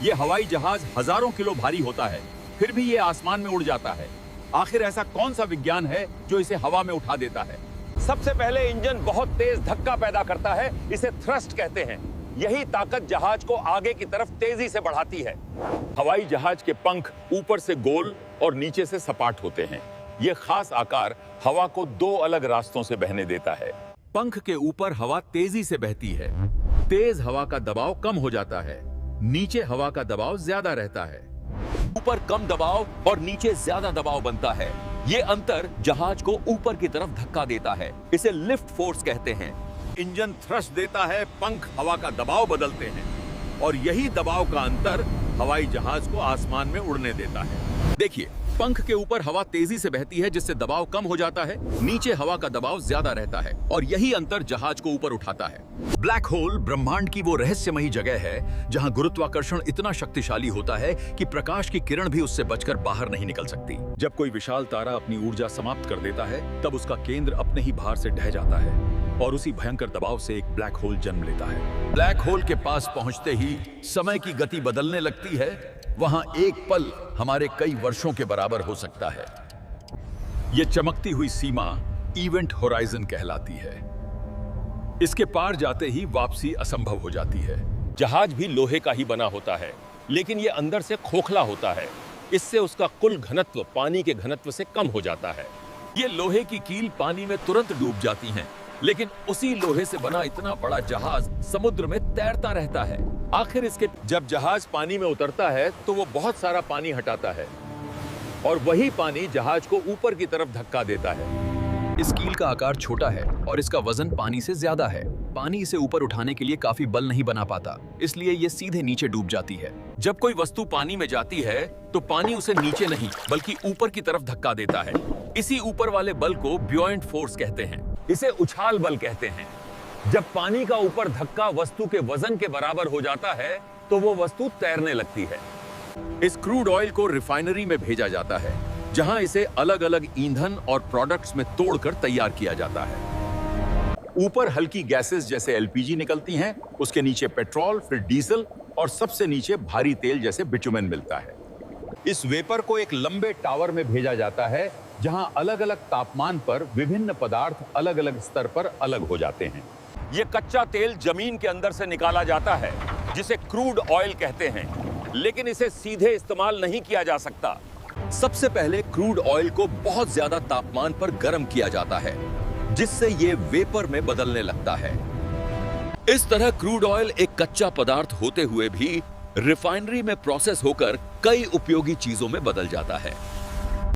ये हवाई जहाज हजारों किलो भारी होता है, फिर भी ये आसमान में उड़ जाता है। आखिर ऐसा कौन सा विज्ञान है जो इसे हवा में उठा देता है? सबसे पहले इंजन बहुत तेज धक्का पैदा करता है, इसे थ्रस्ट कहते हैं। यही ताकत जहाज को आगे की तरफ तेजी से बढ़ाती है। हवाई जहाज के पंख ऊपर से गोल और नीचे से सपाट होते हैं। यह खास आकार हवा को दो अलग रास्तों से बहने देता है। पंख के ऊपर हवा तेजी से बहती है। तेज हवा का दबाव कम हो जाता है, नीचे हवा का दबाव ज्यादा रहता है। ऊपर कम दबाव और नीचे ज्यादा दबाव बनता है। ये अंतर जहाज को ऊपर की तरफ धक्का देता है, इसे लिफ्ट फोर्स कहते हैं। इंजन थ्रस्ट देता है, पंख हवा का दबाव बदलते हैं और यही दबाव का अंतर हवाई जहाज को आसमान में उड़ने देता है। देखिए, पंख के ऊपर हवा तेजी से बहती है जिससे दबाव कम हो जाता है, नीचे हवा का दबाव ज्यादा रहता है और यही अंतर जहाज को ऊपर उठाता है। ब्लैक होल ब्रह्मांड की वो रहस्यमयी जगह है जहां गुरुत्वाकर्षण इतना शक्तिशाली होता है कि प्रकाश की किरण भी उससे बचकर बाहर नहीं निकल सकती। जब कोई विशाल तारा अपनी ऊर्जा समाप्त कर देता है, तब उसका केंद्र अपने ही भार से ढह जाता है और उसी भयंकर दबाव से एक ब्लैक होल जन्म लेता है। ब्लैक होल के पास पहुंचते ही समय की गति बदलने लगती है। वहां एक पल हमारे कई वर्षों के बराबर हो सकता है। यह चमकती हुई सीमा इवेंट होराइजन कहलाती है। इसके पार जाते ही वापसी असंभव हो जाती है। जहाज भी लोहे का ही बना होता है, लेकिन यह अंदर से खोखला होता है। इससे उसका कुल घनत्व पानी के घनत्व से कम हो जाता है। ये लोहे की कील पानी में तुरंत डूब जाती हैं, लेकिन उसी लोहे से बना इतना बड़ा जहाज समुद्र में तैरता रहता है। आखिर इसके जब जहाज पानी में उतरता है तो वो बहुत सारा पानी हटाता है और वही पानी जहाज को ऊपर की तरफ धक्का देता है। इस कील का आकार छोटा है और इसका वजन पानी से ज्यादा है। पानी इसे ऊपर उठाने के लिए काफी बल नहीं बना पाता, इसलिए ये सीधे नीचे डूब जाती है। जब कोई वस्तु पानी में जाती है तो पानी उसे नीचे नहीं बल्कि ऊपर की तरफ धक्का देता है। इसी ऊपर वाले बल को ब्यूएंट फोर्स कहते हैं। इसे उछाल बल कहते हैं। जब पानी का ऊपर धक्का वस्तु के वजन के बराबर हो जाता है तो वो वस्तु तैरने लगती है। इस क्रूड ऑयल को रिफाइनरी में भेजा जाता है, जहां इसे अलग अलग ईंधन और प्रोडक्ट्स में तोड़कर तैयार किया जाता है। ऊपर हल्की गैसेस जैसे एलपीजी निकलती हैं, उसके नीचे पेट्रोल, फिर डीजल और सबसे नीचे भारी तेल जैसे बिटुमेन मिलता है। इस वेपर को एक लंबे टावर में भेजा जाता है, जहां अलग अलग तापमान पर विभिन्न पदार्थ अलग अलग स्तर पर अलग हो जाते हैं। ये कच्चा तेल जमीन के अंदर से निकाला जाता है, जिसे क्रूड ऑयल कहते हैं, लेकिन इसे सीधे इस्तेमाल नहीं किया जा सकता। सबसे पहले क्रूड ऑयल को बहुत ज्यादा तापमान पर गर्म किया जाता है, जिससे ये वेपर में बदलने लगता है। इस तरह क्रूड ऑयल एक कच्चा पदार्थ होते हुए भी रिफाइनरी में प्रोसेस होकर कई उपयोगी चीजों में बदल जाता है।